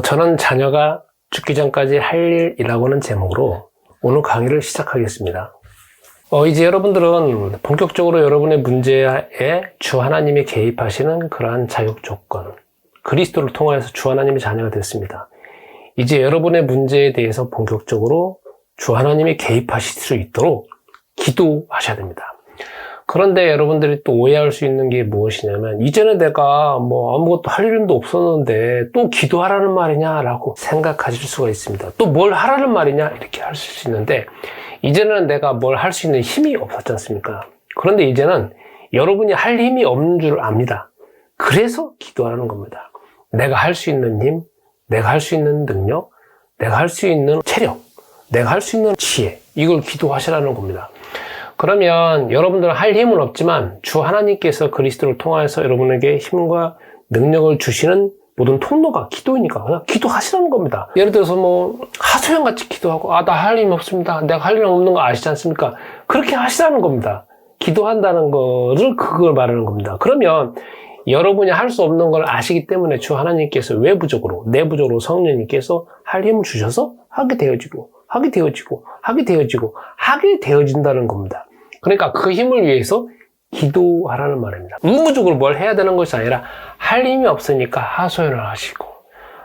저는 자녀가 죽기 전까지 할 일이라고는 제목으로 오늘 강의를 시작하겠습니다. 이제 여러분들은 본격적으로 여러분의 문제에 주 하나님이 개입하시는 그러한 자격 조건, 그리스도를 통하여서 주 하나님의 자녀가 됐습니다. 이제 여러분의 문제에 대해서 본격적으로 주 하나님이 개입하실 수 있도록 기도하셔야 됩니다. 그런데 여러분들이 또 오해할 수 있는 게 무엇이냐면, 이제는 내가 아무것도 할 일도 없었는데 또 기도하라는 말이냐라고 생각하실 수가 있습니다. 또 뭘 하라는 말이냐 이렇게 할 수 있는데, 이제는 내가 뭘 할 수 있는 힘이 없었지 않습니까? 그런데 이제는 여러분이 할 힘이 없는 줄 압니다. 그래서 기도하라는 겁니다. 내가 할 수 있는 힘, 내가 할 수 있는 능력, 내가 할 수 있는 체력, 내가 할 수 있는 지혜, 이걸 기도하시라는 겁니다. 그러면 여러분들은 할 힘은 없지만 주 하나님께서 그리스도를 통하여서 여러분에게 힘과 능력을 주시는 모든 통로가 기도이니까 그냥 기도하시라는 겁니다. 예를 들어서 하소연같이 기도하고, 나 할 힘이 없습니다, 내가 할 일 없는 거 아시지 않습니까? 그렇게 하시라는 겁니다. 기도한다는 거를 그걸 말하는 겁니다. 그러면 여러분이 할 수 없는 걸 아시기 때문에 주 하나님께서 외부적으로, 내부적으로 성령님께서 할 힘을 주셔서 하게 되어지고 하게 되어진다는 겁니다. 그러니까 그 힘을 위해서 기도하라는 말입니다. 의무적으로 뭘 해야 되는 것이 아니라, 할 힘이 없으니까 하소연을 하시고,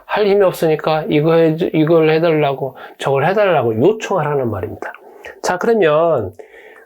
할 힘이 없으니까 이걸 해달라고, 저걸 해달라고 요청하라는 말입니다. 자, 그러면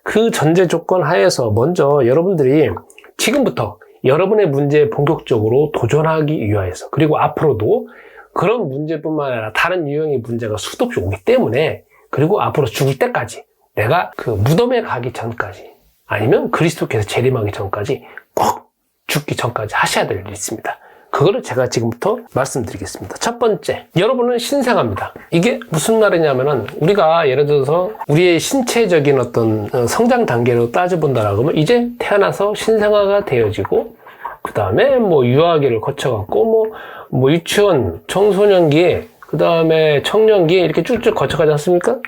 그 전제 조건 하에서 먼저 여러분들이 지금부터 여러분의 문제에 본격적으로 도전하기 위하여서, 그리고 앞으로도 그런 문제뿐만 아니라 다른 유형의 문제가 수도 없이 오기 때문에, 그리고 앞으로 죽을 때까지, 내가 그 무덤에 가기 전까지, 아니면 그리스도께서 재림하기 전까지, 꼭 죽기 전까지 하셔야 될 일이 있습니다. 그거를 제가 지금부터 말씀드리겠습니다. 첫 번째, 여러분은 신생아입니다. 이게 무슨 말이냐면은, 우리가 예를 들어서 우리의 신체적인 어떤 성장 단계로 따져본다라고 하면, 이제 태어나서 신생아가 되어지고, 그 다음에 유아기를 거쳐갖고, 유치원, 청소년기, 그 다음에 청년기, 이렇게 쭉쭉 거쳐가지 않습니까?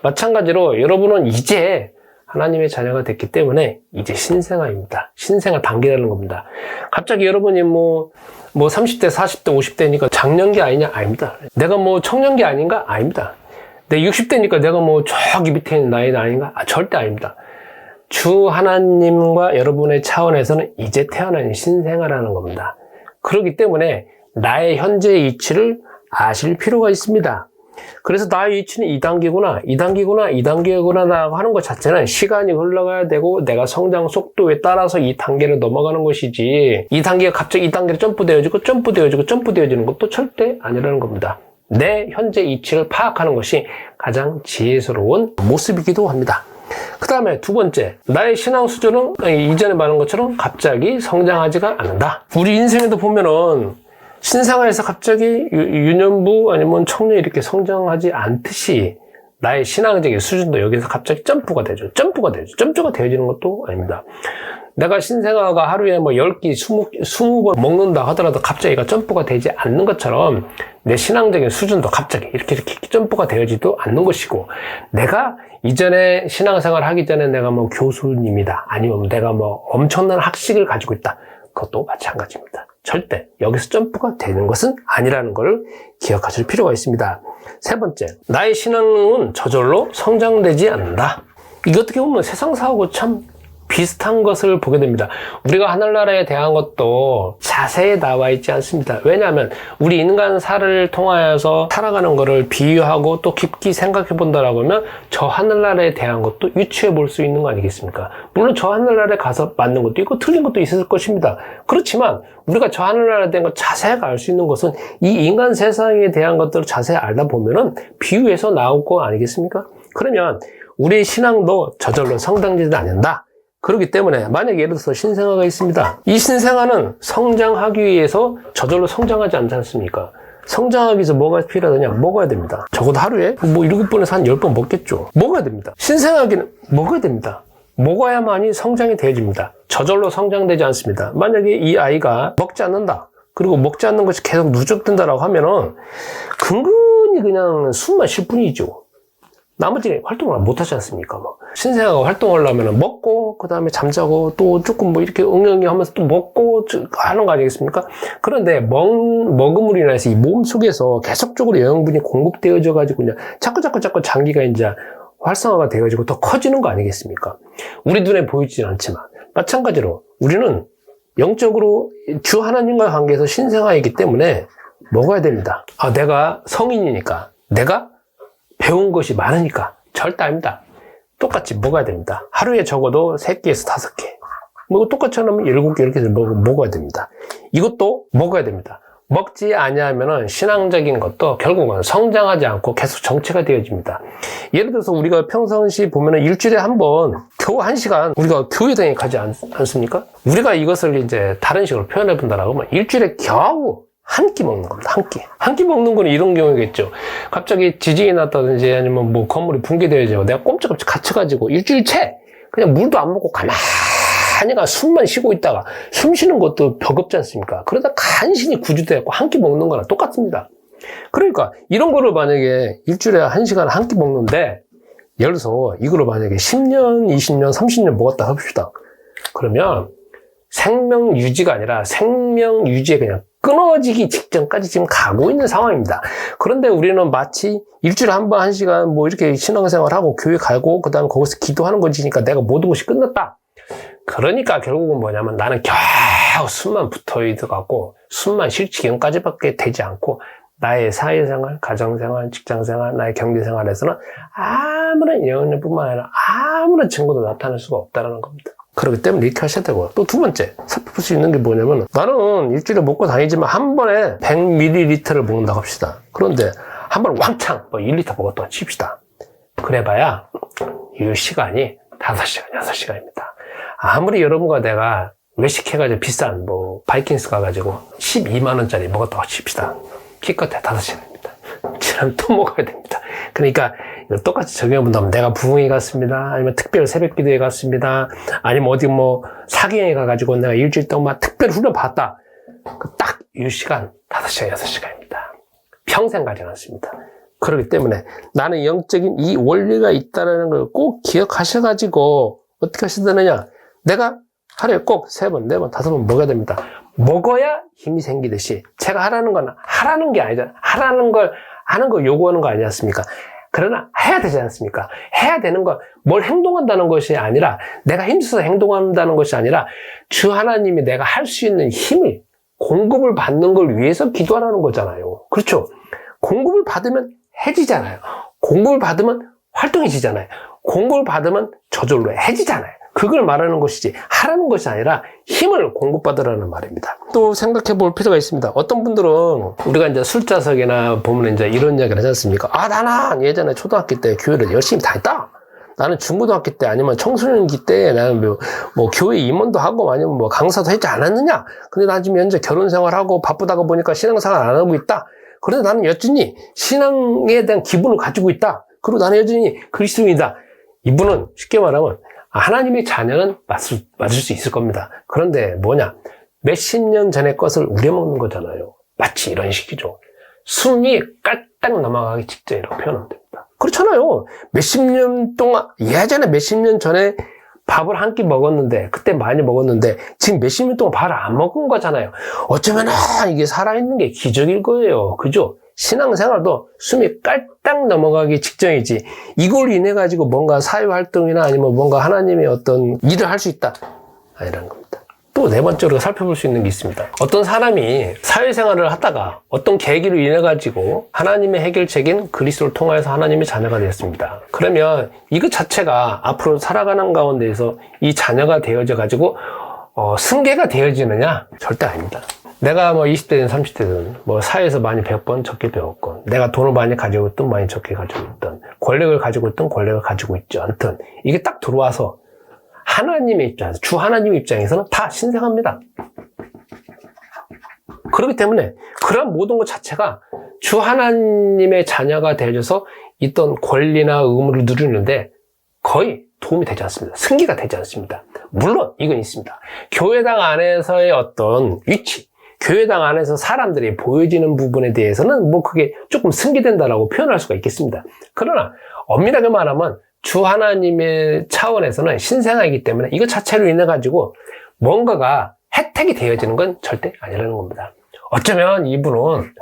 마찬가지로 여러분은 이제 하나님의 자녀가 됐기 때문에 이제 신생아입니다. 신생아 단계라는 겁니다. 갑자기 여러분이 30대, 40대, 50대니까 장년기 아니냐? 아닙니다. 내가 청년기 아닌가? 아닙니다. 내 60대니까 내가 저기 밑에 있는 나이는 아닌가? 절대 아닙니다. 주 하나님과 여러분의 차원에서는 이제 태어난 신생아라는 겁니다. 그렇기 때문에 나의 현재의 위치를 아실 필요가 있습니다. 그래서 나의 위치는 2단계구나, 2단계구나 라고 하는 것 자체는 시간이 흘러가야 되고 내가 성장 속도에 따라서 이 단계를 넘어가는 것이지, 이 단계가 갑자기 이 단계로 점프되어지는 것도 절대 아니라는 겁니다. 내 현재 위치를 파악하는 것이 가장 지혜스러운 모습이기도 합니다. 그 다음에 두 번째, 나의 신앙 수준은 이전에 말한 것처럼 갑자기 성장하지가 않는다. 우리 인생에도 보면은 신생아에서 갑자기 유년부 아니면 청년 이렇게 성장하지 않듯이 나의 신앙적인 수준도 여기서 갑자기 점프가 되어지는 것도 아닙니다. 내가 신생아가 하루에 10끼, 20번 먹는다 하더라도 갑자기 점프가 되지 않는 것처럼 내 신앙적인 수준도 갑자기 이렇게 점프가 되어지도 않는 것이고, 내가 이전에 신앙생활 하기 전에 내가 교수님이다, 아니면 내가 엄청난 학식을 가지고 있다, 그것도 마찬가지입니다. 절대 여기서 점프가 되는 것은 아니라는 걸 기억하실 필요가 있습니다. 세 번째, 나의 신앙은 저절로 성장되지 않는다. 이게 어떻게 보면 세상사하고 참 비슷한 것을 보게 됩니다. 우리가 하늘나라에 대한 것도 자세히 나와 있지 않습니다. 왜냐하면 우리 인간사를 통하여서 살아가는 것을 비유하고 또 깊게 생각해 본다라고 하면 저 하늘나라에 대한 것도 유추해 볼 수 있는 거 아니겠습니까? 물론 저 하늘나라에 가서 맞는 것도 있고 틀린 것도 있을 것입니다. 그렇지만 우리가 저 하늘나라에 대한 것 자세히 알 수 있는 것은 이 인간 세상에 대한 것들을 자세히 알다 보면은 비유해서 나올 거 아니겠습니까? 그러면 우리의 신앙도 저절로 성장되지 않는다. 그렇기 때문에 만약에 예를 들어서 신생아가 있습니다. 이 신생아는 성장하기 위해서 저절로 성장하지 않지 않습니까? 성장하기 위해서 뭐가 필요하느냐? 먹어야 됩니다. 적어도 하루에 7번에서 한 10번 먹겠죠. 먹어야 됩니다. 신생아기는 먹어야 됩니다. 먹어야만이 성장이 되어집니다. 저절로 성장되지 않습니다. 만약에 이 아이가 먹지 않는다, 그리고 먹지 않는 것이 계속 누적된다라고 하면은 근근히 그냥 숨만 쉴 뿐이죠. 나머지 활동을 못 하지 않습니까? 뭐. 신생아가 활동하려면 먹고, 그 다음에 잠자고, 또 조금 뭐 이렇게 응용이 하면서 또 먹고 하는 거 아니겠습니까? 그런데 먹음으로 인해서 이 몸 속에서 계속적으로 영양분이 공급되어져 가지고 그냥 자꾸 장기가 이제 활성화가 되어지고 더 커지는 거 아니겠습니까? 우리 눈에 보이지는 않지만, 마찬가지로 우리는 영적으로 주 하나님과 관계에서 신생아이기 때문에 먹어야 됩니다. 내가 성인이니까, 내가 배운 것이 많으니까 절대 아닙니다. 똑같이 먹어야 됩니다. 하루에 적어도 3개에서 5개. 뭐 똑같이 하면 7개 이렇게 먹어야 됩니다. 이것도 먹어야 됩니다. 먹지 아니하면은 신앙적인 것도 결국은 성장하지 않고 계속 정체가 되어집니다. 예를 들어서 우리가 평상시 보면은 일주일에 한 번 겨우 1시간 우리가 교회당에 가지 않습니까? 우리가 이것을 이제 다른 식으로 표현해 본다라고 하면 일주일에 겨우 한 끼 먹는 겁니다. 한 끼. 한 끼 먹는 건 이런 경우겠죠. 갑자기 지진이 났다든지 아니면 뭐 건물이 붕괴되어지고 내가 꼼짝없이 갇혀가지고 일주일째 그냥 물도 안 먹고 가만히 숨만 쉬고 있다가 숨 쉬는 것도 버겁지 않습니까? 그러다 간신히 구조되고 한 끼 먹는 거랑 똑같습니다. 그러니까 이런 거를 만약에 일주일에 1시간 한 끼 먹는데 예를 들어서 이거를 만약에 10년, 20년, 30년 먹었다 합시다. 그러면 생명 유지가 아니라 생명 유지에 그냥 끊어지기 직전까지 지금 가고 있는 상황입니다. 그런데 우리는 마치 일주일에 한 번 1시간 뭐 이렇게 신앙생활하고 교회 가고 그 다음에 거기서 기도하는 것이니까 내가 모든 것이 끝났다. 그러니까 결국은 뭐냐면 나는 겨우 숨만 붙어 있어갖고 숨만 쉴 지경까지밖에 되지 않고 나의 사회생활, 가정생활, 직장생활, 나의 경제생활에서는 아무런 영향뿐만 아니라 아무런 증거도 나타낼 수가 없다는 겁니다. 그렇기 때문에 이렇게 하셔야 되고 또 두 번째 살펴볼 수 있는 게 뭐냐면 나는 일주일에 먹고 다니지만 한 번에 100ml를 먹는다고 합시다. 그런데 한 번 왕창 1리터 먹었다고 칩시다. 그래봐야 이 시간이 5시간, 6시간입니다. 아무리 여러분과 내가 외식해가지고 비싼 바이킹스 가가지고 12만원짜리 먹었다고 칩시다. 기껏해 5시간입니다. 지나면 또 먹어야 됩니다. 그러니까 똑같이 적용해 본다면 내가 부흥회 갔습니다. 아니면 특별 새벽 기도회 갔습니다. 아니면 어디 사경에 가가지고 내가 일주일 동안 특별 훈련 받았다. 딱 이 시간 5시간, 6시간입니다. 평생 가지 않습니다. 그렇기 때문에 나는 영적인 이 원리가 있다는 걸 꼭 기억하셔가지고 어떻게 하시느냐. 내가 하루에 꼭 3번, 4번, 5번 먹어야 됩니다. 먹어야 힘이 생기듯이 제가 하라는 건 하라는 게 아니잖아요. 하라는 걸 하는 거 요구하는 거 아니지 않습니까? 그러나 해야 되지 않습니까? 해야 되는 건 뭘 행동한다는 것이 아니라 내가 힘써서 행동한다는 것이 아니라 주 하나님이 내가 할 수 있는 힘을 공급을 받는 걸 위해서 기도하라는 거잖아요. 그렇죠? 공급을 받으면 해지잖아요. 공급을 받으면 활동해지잖아요. 공급을 받으면 저절로 해지잖아요. 그걸 말하는 것이지 하라는 것이 아니라 힘을 공급받으라는 말입니다. 또 생각해 볼 필요가 있습니다. 어떤 분들은 우리가 이제 술자석이나 보면 이제 이런 이야기를 하지 않습니까? 나는 예전에 초등학교 때 교회를 열심히 다녔다. 나는 중고등학교 때 아니면 청소년기 때 나는 뭐 교회 임원도 하고 아니면 강사도 했지 않았느냐? 근데 나 지금 현재 결혼 생활하고 바쁘다가 보니까 신앙생활 안 하고 있다. 그런데 나는 여전히 신앙에 대한 기분을 가지고 있다. 그리고 나는 여전히 그리스도인이다. 이분은 쉽게 말하면 하나님의 자녀는 맞을 수 있을 겁니다. 그런데 몇십 년 전의 것을 우려먹는 거잖아요. 마치 이런 식이죠. 숨이 깔딱 넘어가기 직전이라고 표현하면 됩니다. 그렇잖아요. 예전에 몇십 년 전에 밥을 한 끼 먹었는데, 그때 많이 먹었는데, 지금 몇십 년 동안 밥을 안 먹은 거잖아요. 어쩌면, 이게 살아있는 게 기적일 거예요. 그죠? 신앙생활도 숨이 깔딱 넘어가기 직전이지, 이걸 인해가지고 뭔가 사회활동이나 아니면 뭔가 하나님의 어떤 일을 할 수 있다. 아니라는 겁니다. 또 네 번째로 살펴볼 수 있는 게 있습니다. 어떤 사람이 사회생활을 하다가 어떤 계기로 인해가지고 하나님의 해결책인 그리스도를 통하여서 하나님의 자녀가 되었습니다. 그러면 이것 자체가 앞으로 살아가는 가운데에서 이 자녀가 되어져가지고 승계가 되어지느냐? 절대 아닙니다. 내가 20대든 30대든 사회에서 많이 배웠건 적게 배웠건 내가 돈을 많이 가지고 있든 많이 적게 가지고 있든 권력을 가지고 있든 권력을 가지고 있지 않든 이게 딱 들어와서 하나님의 입장에서 주 하나님의 입장에서는 다 신생합니다. 그렇기 때문에 그런 모든 것 자체가 주 하나님의 자녀가 되어져서 있던 권리나 의무를 누리는데 거의 도움이 되지 않습니다. 승기가 되지 않습니다. 물론 이건 있습니다. 교회당 안에서의 어떤 위치, 교회당 안에서 사람들이 보여지는 부분에 대해서는 뭐 그게 조금 승계된다라고 표현할 수가 있겠습니다. 그러나 엄밀하게 말하면 주 하나님의 차원에서는 신생아이기 때문에 이것 자체로 인해 가지고 뭔가가 혜택이 되어지는 건 절대 아니라는 겁니다. 어쩌면 이분은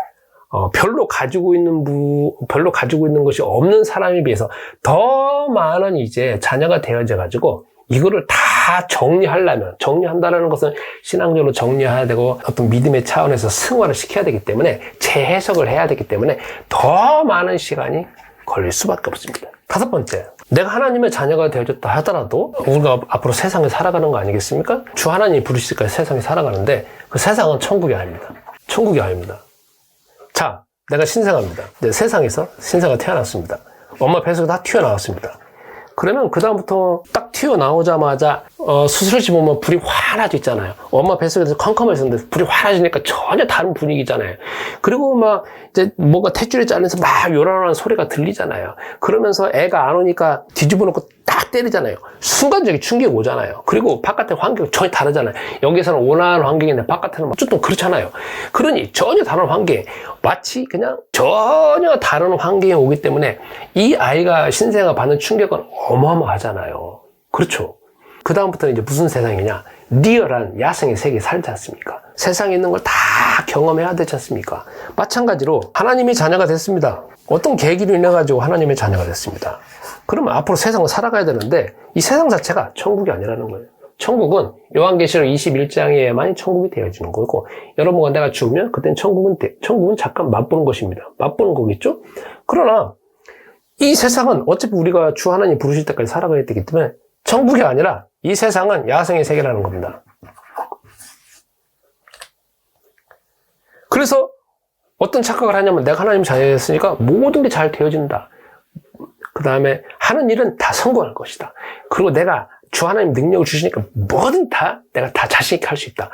별로 가지고 있는 것이 없는 사람에 비해서 더 많은 이제 자녀가 되어져 가지고 이거를 다 정리한다는 것은 신앙적으로 정리해야 되고 어떤 믿음의 차원에서 승화를 시켜야 되기 때문에 재해석을 해야 되기 때문에 더 많은 시간이 걸릴 수밖에 없습니다. 다섯 번째, 내가 하나님의 자녀가 되어졌다 하더라도 우리가 앞으로 세상에 살아가는 거 아니겠습니까? 주 하나님이 부르실 때까지 세상에 살아가는데 그 세상은 천국이 아닙니다. 천국이 아닙니다. 자, 내가 신생아입니다. 내 세상에서 신생아가 태어났습니다. 엄마 뱃속에 다 튀어나왔습니다. 그러면 그 다음부터 딱 튀어나오자마자 수술실 보면 불이 환하지 있잖아요. 엄마 뱃속에서 컴컴했었는데 불이 환해지니까 전혀 다른 분위기잖아요. 그리고 막 이제 뭔가 탯줄이 잘려서 막 요란한 소리가 들리잖아요. 그러면서 애가 안 오니까 뒤집어 놓고 딱 때리잖아요. 순간적인 충격이 오잖아요. 그리고 바깥의 환경이 전혀 다르잖아요. 여기서는 온화한 환경인데 바깥에는 좀 그렇잖아요. 그러니 전혀 다른 환경, 마치 그냥 전혀 다른 환경에 오기 때문에 이 아이가 신생아 받는 충격은 어마어마하잖아요. 그렇죠. 그 다음부터는 이제 무슨 세상이냐? 리얼한 야생의 세계에 살지 않습니까? 세상에 있는 걸 다 경험해야 되지 않습니까? 마찬가지로 하나님의 자녀가 됐습니다. 어떤 계기로 인해 가지고 하나님의 자녀가 됐습니다. 그러면 앞으로 세상을 살아가야 되는데 이 세상 자체가 천국이 아니라는 거예요. 천국은 요한계시록 21장에만 천국이 되어지는 거고, 여러분과 내가 죽으면 그땐 천국은 잠깐 맛보는 것입니다. 맛보는 거겠죠? 그러나 이 세상은 어차피 우리가 주 하나님 부르실 때까지 살아가야 되기 때문에 천국이 아니라 이 세상은 야생의 세계라는 겁니다. 그래서 어떤 착각을 하냐면 내가 하나님 자녀였으니까 모든 게 잘 되어진다. 그 다음에 하는 일은 다 성공할 것이다. 그리고 내가 주 하나님 능력을 주시니까 뭐든 내가 다 자신 있게 할 수 있다.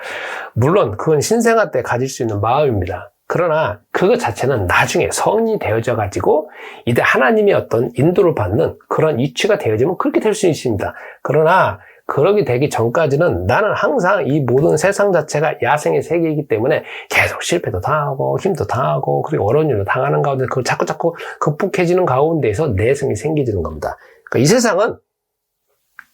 물론 그건 신생아 때 가질 수 있는 마음입니다. 그러나 그것 자체는 나중에 성인이 되어져 가지고 이때 하나님의 어떤 인도를 받는 그런 위치가 되어지면 그렇게 될 수 있습니다. 그러나 그러게 되기 전까지는 나는 항상 이 모든 세상 자체가 야생의 세계이기 때문에 계속 실패도 당하고 힘도 당하고 그리고 어려운 일도 당하는 가운데 그걸 자꾸 극복해지는 가운데에서 내성이 생기지는 겁니다. 그러니까 이 세상은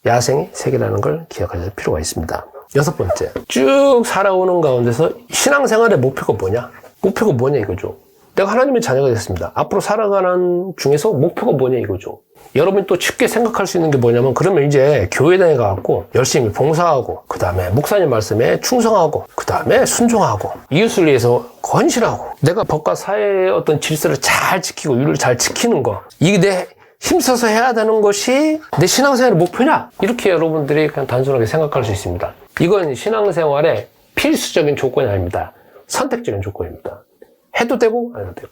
야생의 세계라는 걸 기억하실 필요가 있습니다. 여섯 번째, 쭉 살아오는 가운데서 신앙생활의 목표가 뭐냐 이거죠. 내가 하나님의 자녀가 됐습니다. 앞으로 살아가는 중에서 목표가 뭐냐 이거죠. 여러분이 또 쉽게 생각할 수 있는 게 뭐냐면 그러면 이제 교회당에 가갖고 열심히 봉사하고 그 다음에 목사님 말씀에 충성하고 그 다음에 순종하고 이웃을 위해서 헌신하고 내가 법과 사회의 어떤 질서를 잘 지키고 윤리를 잘 지키는 거, 이게 내 힘써서 해야 되는 것이 내 신앙생활의 목표냐? 이렇게 여러분들이 그냥 단순하게 생각할 수 있습니다. 이건 신앙생활의 필수적인 조건이 아닙니다. 선택적인 조건입니다. 해도 되고 안 해도 되고.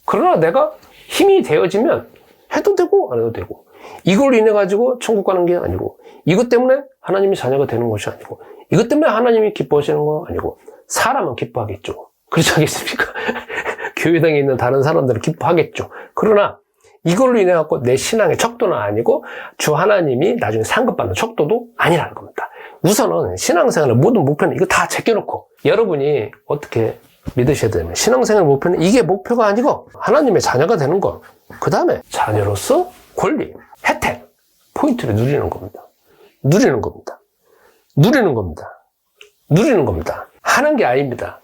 그러나 내가 힘이 되어지면 해도 되고 안 해도 되고, 이걸 인해 가지고 천국 가는 게 아니고, 이것 때문에 하나님이 자녀가 되는 것이 아니고, 이것 때문에 하나님이 기뻐하시는 거 아니고, 사람은 기뻐하겠죠. 그렇지 않겠습니까? 교회당에 있는 다른 사람들은 기뻐하겠죠. 그러나 이걸로 인해 갖고 내 신앙의 척도는 아니고 주 하나님이 나중에 상급받는 척도도 아니라는 겁니다. 우선은 신앙생활의 모든 목표는 이거 다 제껴놓고 여러분이 어떻게 믿으셔야 되면 신앙생활 목표는 이게 목표가 아니고 하나님의 자녀가 되는 것, 그 다음에 자녀로서 권리, 혜택, 포인트를 누리는 겁니다. 누리는 겁니다. 하는 게 아닙니다.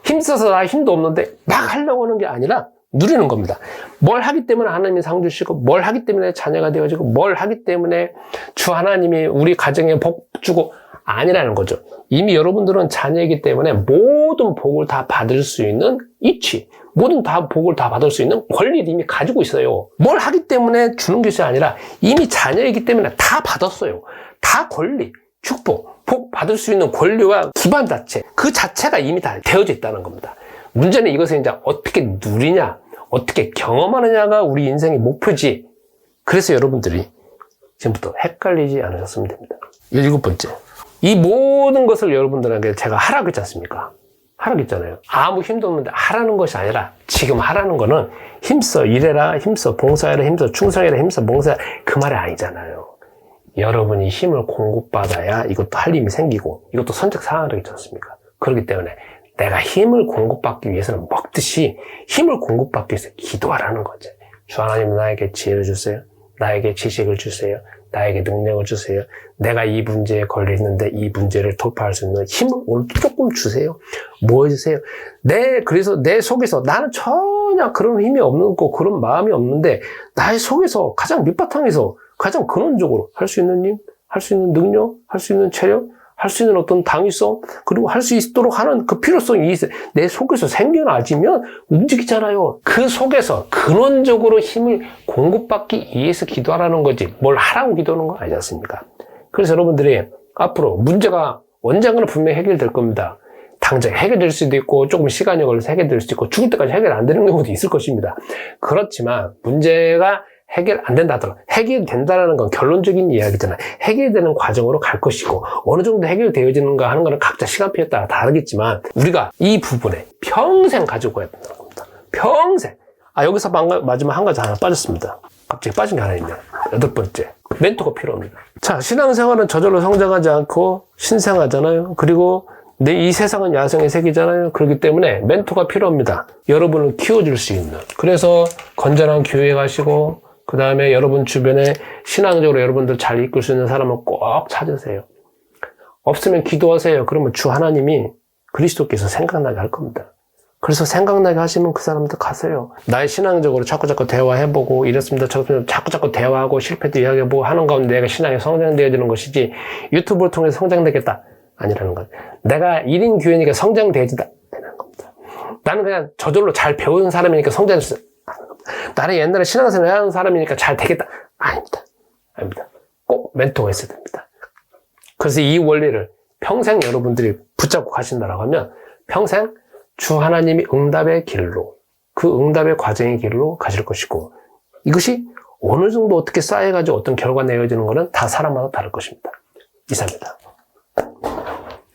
힘써서 나 힘도 없는데 막 하려고 하는 게 아니라 누리는 겁니다. 뭘 하기 때문에 하나님이 상 주시고, 뭘 하기 때문에 자녀가 되어지고, 뭘 하기 때문에 주 하나님이 우리 가정에 복 주고, 아니라는 거죠. 이미 여러분들은 자녀이기 때문에 모든 복을 다 받을 수 있는 위치, 모든 복을 다 받을 수 있는 권리를 이미 가지고 있어요. 뭘 하기 때문에 주는 것이 아니라 이미 자녀이기 때문에 다 받았어요. 다 권리, 축복, 복 받을 수 있는 권리와 기반 자체, 그 자체가 이미 다 되어져 있다는 겁니다. 문제는 이것을 이제 어떻게 누리냐, 어떻게 경험하느냐가 우리 인생의 목표지. 그래서 여러분들이 지금부터 헷갈리지 않으셨으면 됩니다. 일곱 번째, 이 모든 것을 여러분들에게 제가 하라고 했지 않습니까? 하라고 했잖아요. 아무 힘도 없는데 하라는 것이 아니라 지금 하라는 거는 힘써 일해라, 힘써 봉사해라, 힘써 충성해라, 힘써 봉사해라, 그 말이 아니잖아요. 여러분이 힘을 공급받아야 이것도 할 힘이 생기고 이것도 선택 사항이라고 했지 않습니까? 그렇기 때문에 내가 힘을 공급받기 위해서는 먹듯이 힘을 공급받기 위해서 기도하라는 거지. 주 하나님, 나에게 지혜를 주세요. 나에게 지식을 주세요. 나에게 능력을 주세요. 내가 이 문제에 걸려있는데 이 문제를 돌파할 수 있는 힘을 오늘 조금 주세요. 뭐 해주세요? 그래서 내 속에서 나는 전혀 그런 힘이 없는 거, 그런 마음이 없는데 나의 속에서 가장 밑바탕에서 가장 근원적으로 할 수 있는 힘, 할 수 있는 능력, 할 수 있는 체력, 할 수 있는 어떤 당위성, 그리고 할 수 있도록 하는 그 필요성이 내 속에서 생겨나지면 움직이잖아요. 그 속에서 근원적으로 힘을 공급받기 위해서 기도하라는 거지, 뭘 하라고 기도하는 거 아니지 않습니까? 그래서 여러분들이 앞으로 문제가 언젠가는 분명히 해결될 겁니다. 당장 해결될 수도 있고, 조금 시간이 걸려서 해결될 수도 있고, 죽을 때까지 해결 안 되는 경우도 있을 것입니다. 그렇지만 문제가 해결 안 된다 하더라도 해결된다는 건 결론적인 이야기잖아요. 해결되는 과정으로 갈 것이고, 어느 정도 해결되어지는가 하는 거는 각자 시간표에 따라 다르겠지만, 우리가 이 부분에 평생 가지고 가야 된다는 겁니다. 평생. 여기서 마지막 한 가지 하나 빠졌습니다. 갑자기 빠진 게 하나 있네요. 8번째. 멘토가 필요합니다. 자, 신앙생활은 저절로 성장하지 않고 신생하잖아요. 그리고 이 세상은 야성의 세계잖아요. 그렇기 때문에 멘토가 필요합니다. 여러분을 키워줄 수 있는. 그래서 건전한 교회 가시고, 그 다음에 여러분 주변에 신앙적으로 여러분들 잘 이끌 수 있는 사람을 꼭 찾으세요. 없으면 기도하세요. 그러면 주 하나님이 그리스도께서 생각나게 할 겁니다. 그래서 생각나게 하시면 그 사람들 가세요. 나의 신앙적으로 자꾸 대화해보고 이렇습니다. 자꾸 대화하고 실패도 이야기해보고 하는 가운데 내가 신앙이 성장되어지는 것이지, 유튜브를 통해서 성장되겠다 아니라는 것. 내가 1인 교회니까 성장되어지다 아니라는 겁니다. 나는 그냥 저절로 잘 배우는 사람이니까 성장할 수 있다. 나는 옛날에 신앙생활 하는 사람이니까 잘 되겠다. 아닙니다. 꼭 멘토가 있어야 됩니다. 그래서 이 원리를 평생 여러분들이 붙잡고 가신다라고 하면 평생 주 하나님이 응답의 길로, 그 응답의 과정의 길로 가실 것이고, 이것이 어느 정도 어떻게 쌓여가지고 어떤 결과가 내어지는 것은 다 사람마다 다를 것입니다. 이상입니다.